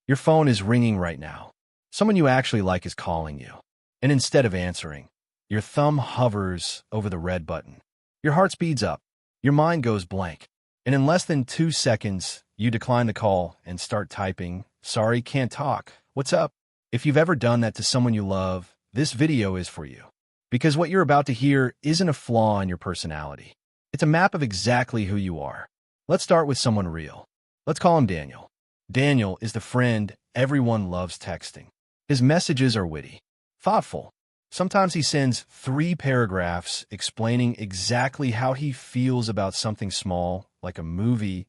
Your phone is ringing right now. Someone you actually like is calling you. And instead of answering, your thumb hovers over the red button. Your heart speeds up. Your mind goes blank. And in less than 2 seconds, you decline the call and start typing, "Sorry, can't talk. What's up?" If you've ever done that to someone you love, this video is for you. Because what you're about to hear isn't a flaw in your personality. It's a map of exactly who you are. Let's start with someone real. Let's call him Daniel. Daniel is the friend everyone loves texting. His messages are witty, thoughtful. Sometimes he sends 3 paragraphs explaining exactly how he feels about something small, like a movie,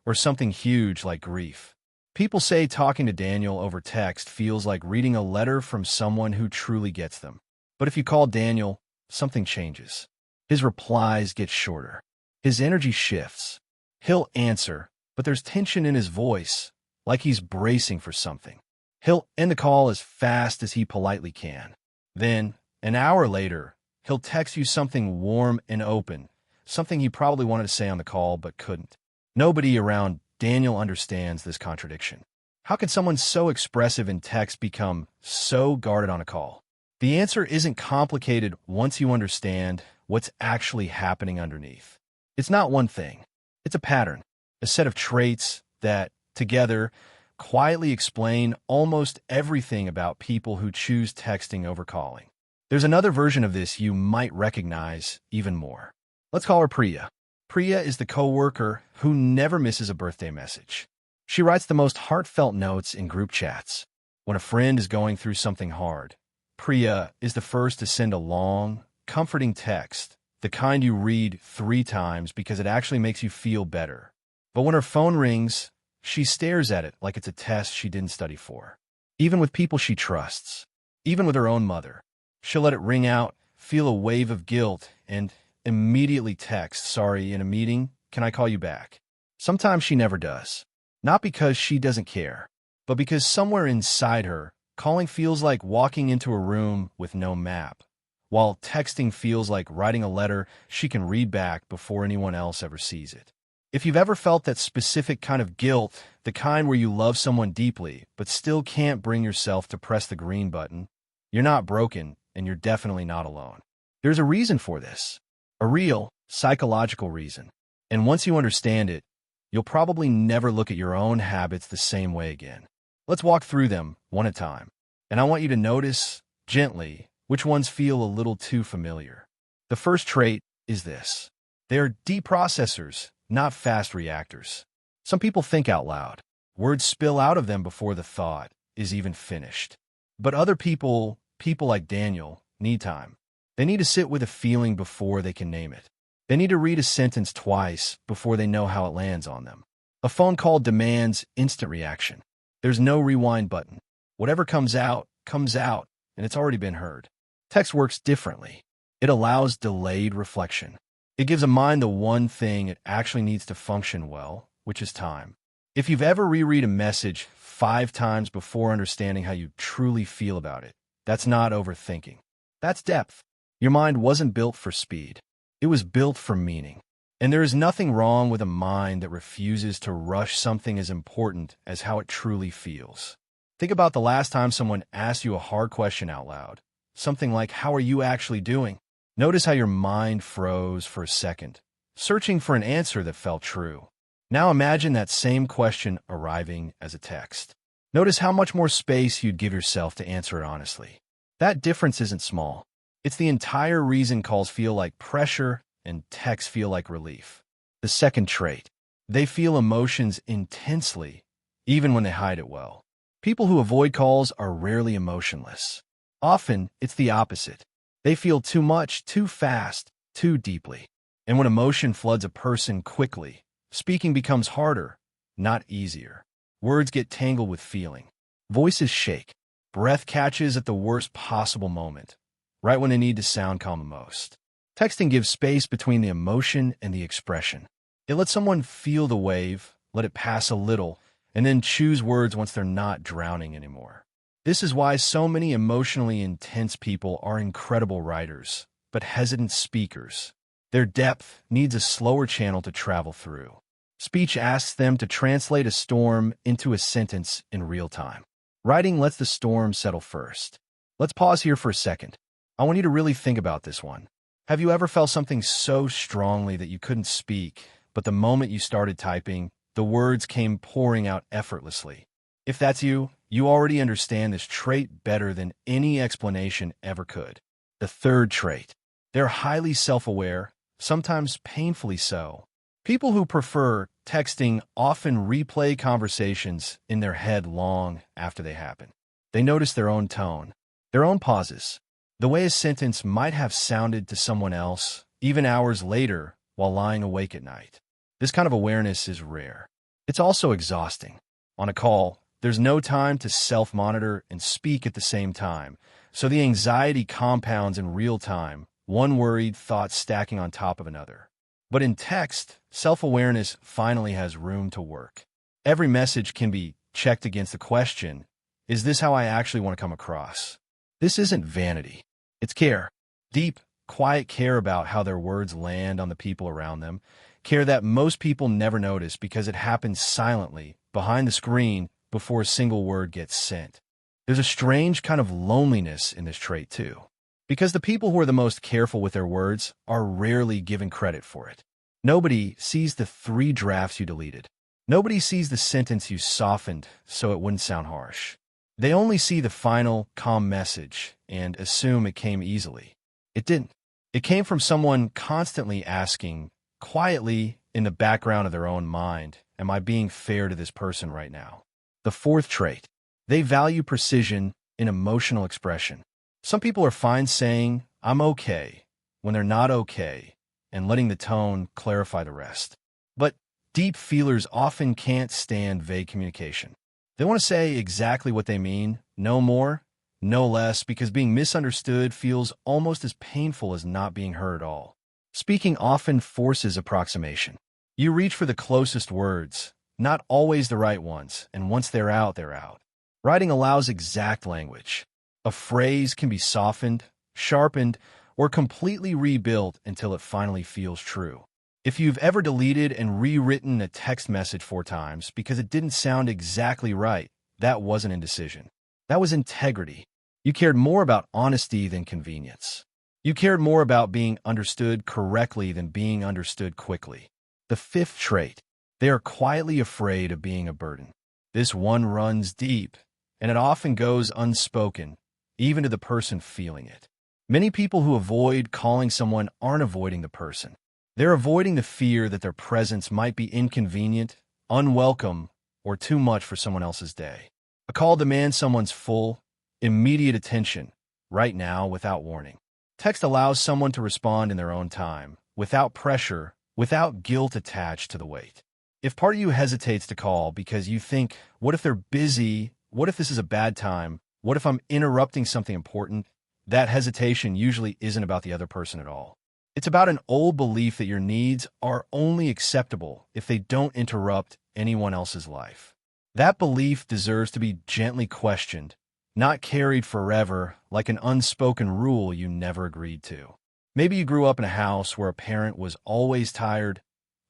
or something huge like grief. People say talking to Daniel over text feels like reading a letter from someone who truly gets them. But if you call Daniel, something changes. His replies get shorter. His energy shifts. He'll answer, but there's tension in his voice, like he's bracing for something. He'll end the call as fast as he politely can. Then, an hour later, he'll text you something warm and open, something he probably wanted to say on the call but couldn't. Nobody around Daniel understands this contradiction. How can someone so expressive in text become so guarded on a call? The answer isn't complicated once you understand what's actually happening underneath. It's not one thing. It's a pattern, a set of traits that, together, quietly explain almost everything about people who choose texting over calling. There's another version of this you might recognize even more. Let's call her Priya. Priya is the coworker who never misses a birthday message. She writes the most heartfelt notes in group chats. When a friend is going through something hard, Priya is the first to send a long, comforting text, the kind you read 3 times because it actually makes you feel better. But when her phone rings, she stares at it like it's a test she didn't study for. Even with people she trusts, even with her own mother, she'll let it ring out, feel a wave of guilt, and immediately text, "Sorry, in a meeting, can I call you back?" Sometimes she never does. Not because she doesn't care, but because somewhere inside her, calling feels like walking into a room with no map, while texting feels like writing a letter she can read back before anyone else ever sees it. If you've ever felt that specific kind of guilt, the kind where you love someone deeply but still can't bring yourself to press the green button, you're not broken, and you're definitely not alone. There's a reason for this, a real, psychological reason. And once you understand it, you'll probably never look at your own habits the same way again. Let's walk through them one at a time. And I want you to notice, gently, which ones feel a little too familiar. The first trait is this. They are deep processors, not fast reactors. Some people think out loud. Words spill out of them before the thought is even finished. But other people like Daniel, need time. They need to sit with a feeling before they can name it. They need to read a sentence twice before they know how it lands on them. A phone call demands instant reaction. There's no rewind button. Whatever comes out, and it's already been heard. Text works differently. It allows delayed reflection. It gives a mind the one thing it actually needs to function well, which is time. If you've ever reread a message 5 times before understanding how you truly feel about it, that's not overthinking. That's depth. Your mind wasn't built for speed. It was built for meaning. And there is nothing wrong with a mind that refuses to rush something as important as how it truly feels. Think about the last time someone asked you a hard question out loud. Something like, "How are you actually doing?" Notice how your mind froze for a second, searching for an answer that felt true. Now imagine that same question arriving as a text. Notice how much more space you'd give yourself to answer it honestly. That difference isn't small. It's the entire reason calls feel like pressure and texts feel like relief. The second trait. They feel emotions intensely, even when they hide it well. People who avoid calls are rarely emotionless. Often, it's the opposite. They feel too much, too fast, too deeply. And when emotion floods a person quickly, speaking becomes harder, not easier. Words get tangled with feeling. Voices shake. Breath catches at the worst possible moment, right when they need to sound calm the most. Texting gives space between the emotion and the expression. It lets someone feel the wave, let it pass a little, and then choose words once they're not drowning anymore. This is why so many emotionally intense people are incredible writers, but hesitant speakers. Their depth needs a slower channel to travel through. Speech asks them to translate a storm into a sentence in real time. Writing lets the storm settle first. Let's pause here for a second. I want you to really think about this one. Have you ever felt something so strongly that you couldn't speak, but the moment you started typing, the words came pouring out effortlessly? If that's you, you already understand this trait better than any explanation ever could. The third trait. They're highly self-aware, sometimes painfully so. People who prefer texting often replay conversations in their head long after they happen. They notice their own tone, their own pauses, the way a sentence might have sounded to someone else, even hours later while lying awake at night. This kind of awareness is rare. It's also exhausting. On a call, there's no time to self-monitor and speak at the same time, so the anxiety compounds in real time, one worried thought stacking on top of another. But in text, self-awareness finally has room to work. Every message can be checked against the question, is this how I actually want to come across? This isn't vanity. It's care. Deep, quiet care about how their words land on the people around them. Care that most people never notice because it happens silently, behind the screen, before a single word gets sent. There's a strange kind of loneliness in this trait, too. Because the people who are the most careful with their words are rarely given credit for it. Nobody sees the 3 drafts you deleted. Nobody sees the sentence you softened so it wouldn't sound harsh. They only see the final, calm message and assume it came easily. It didn't. It came from someone constantly asking, quietly in the background of their own mind, am I being fair to this person right now? The fourth trait. They value precision in emotional expression. Some people are fine saying, I'm okay, when they're not okay, and letting the tone clarify the rest. But deep feelers often can't stand vague communication. They want to say exactly what they mean, no more, no less, because being misunderstood feels almost as painful as not being heard at all. Speaking often forces approximation. You reach for the closest words, not always the right ones, and once they're out, they're out. Writing allows exact language. A phrase can be softened, sharpened, or completely rebuilt until it finally feels true. If you've ever deleted and rewritten a text message 4 times because it didn't sound exactly right, that wasn't indecision. That was integrity. You cared more about honesty than convenience. You cared more about being understood correctly than being understood quickly. The fifth trait. They are quietly afraid of being a burden. This one runs deep, and it often goes unspoken, even to the person feeling it. Many people who avoid calling someone aren't avoiding the person. They're avoiding the fear that their presence might be inconvenient, unwelcome, or too much for someone else's day. A call demands someone's full, immediate attention, right now, without warning. Text allows someone to respond in their own time, without pressure, without guilt attached to the wait. If part of you hesitates to call because you think, what if they're busy? What if this is a bad time? What if I'm interrupting something important? That hesitation usually isn't about the other person at all. It's about an old belief that your needs are only acceptable if they don't interrupt anyone else's life. That belief deserves to be gently questioned, not carried forever like an unspoken rule you never agreed to. Maybe you grew up in a house where a parent was always tired,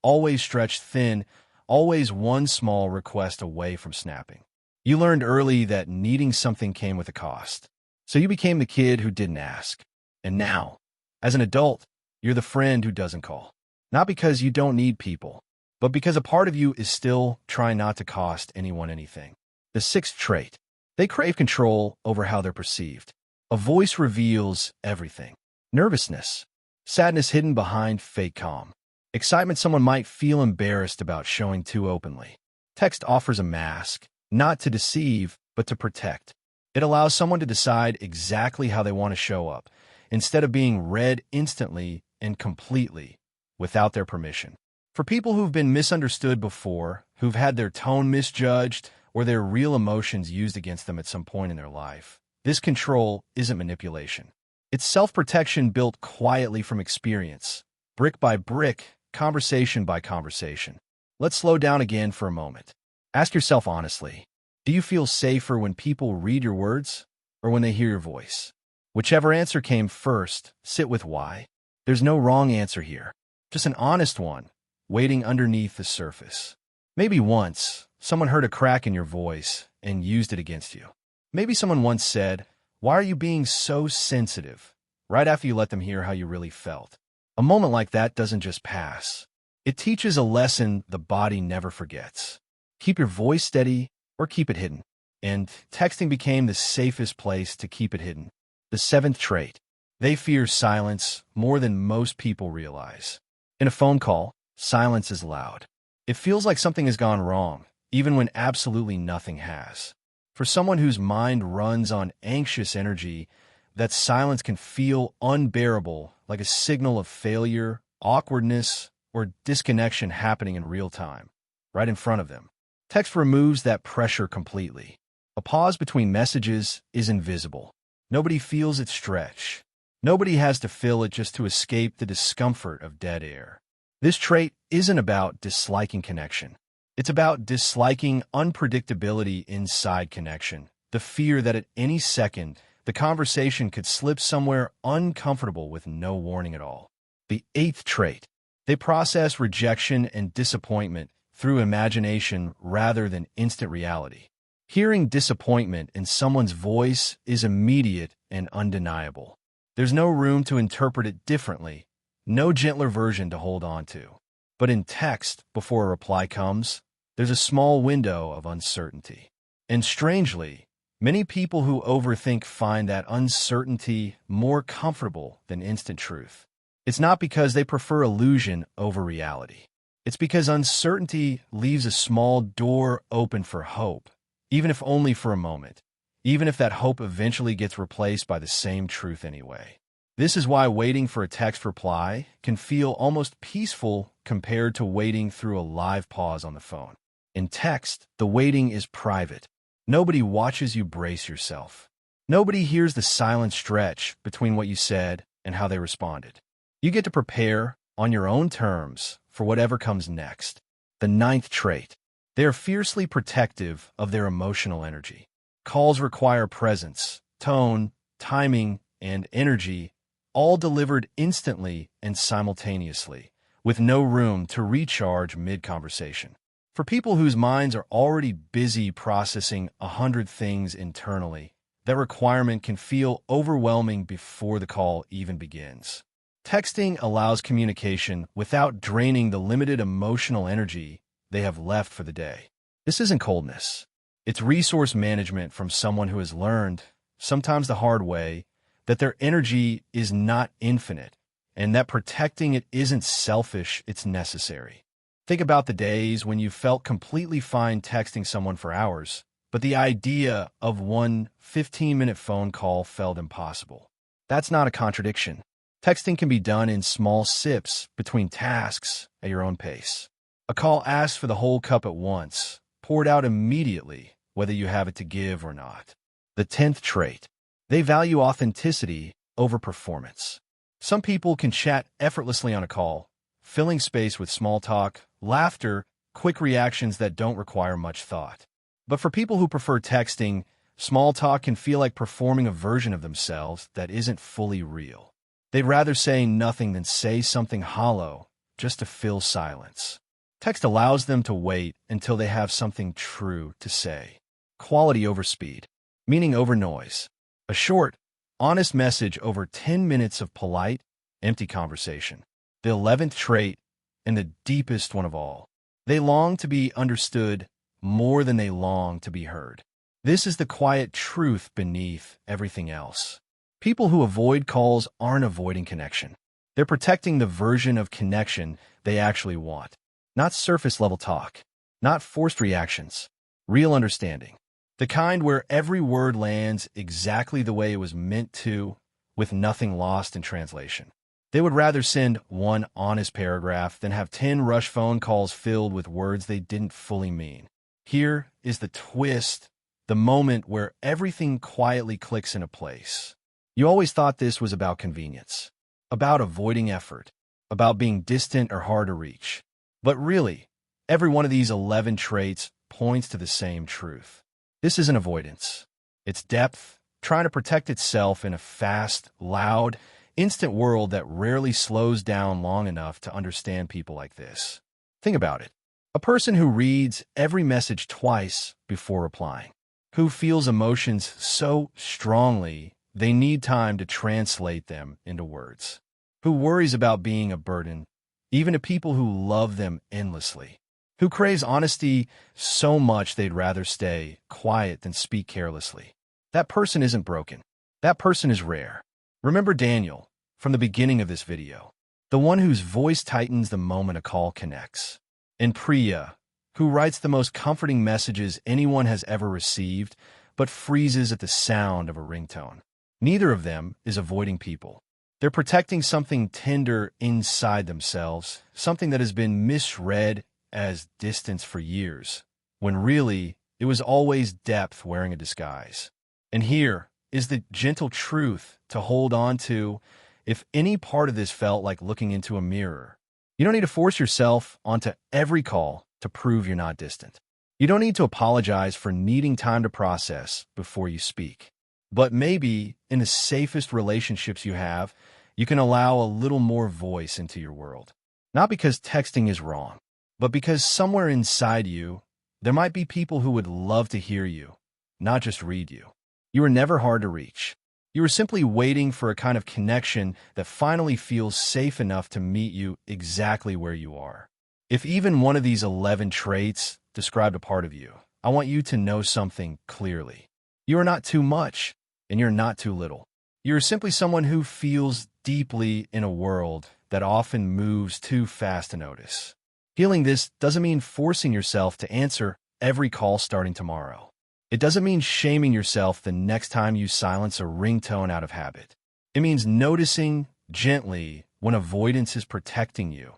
always stretched thin, always one small request away from snapping. You learned early that needing something came with a cost. So you became the kid who didn't ask. And now, as an adult, you're the friend who doesn't call. Not because you don't need people, but because a part of you is still trying not to cost anyone anything. The sixth trait. They crave control over how they're perceived. A voice reveals everything. Nervousness. Sadness hidden behind fake calm. Excitement someone might feel embarrassed about showing too openly. Text offers a mask, not to deceive, but to protect. It allows someone to decide exactly how they want to show up, instead of being read instantly and completely, without their permission. For people who've been misunderstood before, who've had their tone misjudged, or their real emotions used against them at some point in their life, this control isn't manipulation. It's self-protection built quietly from experience, brick by brick, conversation by conversation. Let's slow down again for a moment. Ask yourself honestly, do you feel safer when people read your words or when they hear your voice? Whichever answer came first, sit with why. There's no wrong answer here, just an honest one waiting underneath the surface. Maybe once, someone heard a crack in your voice and used it against you. Maybe someone once said, "Why are you being so sensitive?" right after you let them hear how you really felt. A moment like that doesn't just pass. It teaches a lesson the body never forgets. Keep your voice steady or keep it hidden. And texting became the safest place to keep it hidden. The seventh trait. They fear silence more than most people realize. In a phone call, silence is loud. It feels like something has gone wrong, even when absolutely nothing has. For someone whose mind runs on anxious energy, that silence can feel unbearable, like a signal of failure, awkwardness, or disconnection happening in real time, right in front of them. Text removes that pressure completely. A pause between messages is invisible. Nobody feels it stretch. Nobody has to fill it just to escape the discomfort of dead air. This trait isn't about disliking connection. It's about disliking unpredictability inside connection, the fear that at any second, the conversation could slip somewhere uncomfortable with no warning at all. The eighth trait. They process rejection and disappointment through imagination rather than instant reality. Hearing disappointment in someone's voice is immediate and undeniable. There's no room to interpret it differently, no gentler version to hold on to. But in text, before a reply comes, there's a small window of uncertainty. And strangely, many people who overthink find that uncertainty more comfortable than instant truth. It's not because they prefer illusion over reality. It's because uncertainty leaves a small door open for hope, even if only for a moment, even if that hope eventually gets replaced by the same truth anyway. This is why waiting for a text reply can feel almost peaceful compared to waiting through a live pause on the phone. In text, the waiting is private. Nobody watches you brace yourself. Nobody hears the silent stretch between what you said and how they responded. You get to prepare on your own terms for whatever comes next. The ninth trait. They are fiercely protective of their emotional energy. Calls require presence, tone, timing, and energy, all delivered instantly and simultaneously, with no room to recharge mid-conversation. For people whose minds are already busy processing 100 things internally, that requirement can feel overwhelming before the call even begins. Texting allows communication without draining the limited emotional energy they have left for the day. This isn't coldness. It's resource management from someone who has learned, sometimes the hard way, that their energy is not infinite, and that protecting it isn't selfish, it's necessary. Think about the days when you felt completely fine texting someone for hours, but the idea of one 15-minute phone call felt impossible. That's not a contradiction. Texting can be done in small sips between tasks at your own pace. A call asks for the whole cup at once, poured out immediately, whether you have it to give or not. The 10th trait. They value authenticity over performance. Some people can chat effortlessly on a call, filling space with small talk, laughter, quick reactions that don't require much thought. But for people who prefer texting, small talk can feel like performing a version of themselves that isn't fully real. They'd rather say nothing than say something hollow just to fill silence. Text allows them to wait until they have something true to say. Quality over speed, meaning over noise. A short, honest message over 10 minutes of polite, empty conversation. The 11th trait, and the deepest one of all. They long to be understood more than they long to be heard. This is the quiet truth beneath everything else. People who avoid calls aren't avoiding connection. They're protecting the version of connection they actually want. Not surface-level talk, not forced reactions, real understanding. The kind where every word lands exactly the way it was meant to, with nothing lost in translation. They would rather send one honest paragraph than have 10 rush phone calls filled with words they didn't fully mean. Here is the twist, the moment where everything quietly clicks into place. You always thought this was about convenience, about avoiding effort, about being distant or hard to reach. But really, every one of these 11 traits points to the same truth. This isn't avoidance. It's depth, trying to protect itself in a fast, loud, instant world that rarely slows down long enough to understand people like this. Think about it. A person who reads every message twice before replying, who feels emotions so strongly they need time to translate them into words, who worries about being a burden, even to people who love them endlessly, who craves honesty so much they'd rather stay quiet than speak carelessly. That person isn't broken. That person is rare. Remember Daniel from the beginning of this video, the one whose voice tightens the moment a call connects. And Priya, who writes the most comforting messages anyone has ever received, but freezes at the sound of a ringtone. Neither of them is avoiding people. They're protecting something tender inside themselves, something that has been misread as distance for years, when really it was always depth wearing a disguise. And here is the gentle truth to hold on to if any part of this felt like looking into a mirror. You don't need to force yourself onto every call to prove you're not distant. You don't need to apologize for needing time to process before you speak. But maybe in the safest relationships you have, you can allow a little more voice into your world. Not because texting is wrong, but because somewhere inside you, there might be people who would love to hear you, not just read you. You were never hard to reach. You were simply waiting for a kind of connection that finally feels safe enough to meet you exactly where you are. If even one of these 11 traits described a part of you, I want you to know something clearly. You are not too much, and you're not too little. You're simply someone who feels deeply in a world that often moves too fast to notice. Healing this doesn't mean forcing yourself to answer every call starting tomorrow. It doesn't mean shaming yourself the next time you silence a ringtone out of habit. It means noticing gently when avoidance is protecting you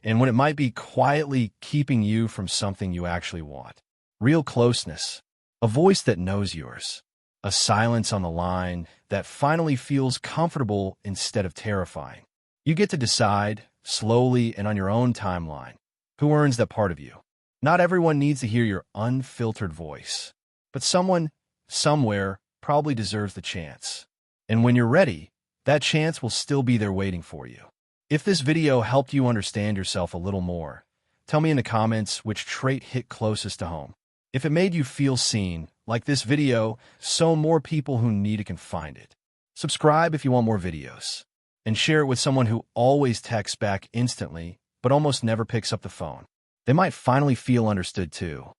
and when it might be quietly keeping you from something you actually want. Real closeness, a voice that knows yours, a silence on the line that finally feels comfortable instead of terrifying. You get to decide, slowly and on your own timeline, who earns that part of you. Not everyone needs to hear your unfiltered voice, but someone, somewhere, probably deserves the chance. And when you're ready, that chance will still be there waiting for you. If this video helped you understand yourself a little more, tell me in the comments which trait hit closest to home. If it made you feel seen, like this video, so more people who need it can find it. Subscribe if you want more videos. And share it with someone who always texts back instantly, but almost never picks up the phone. They might finally feel understood too.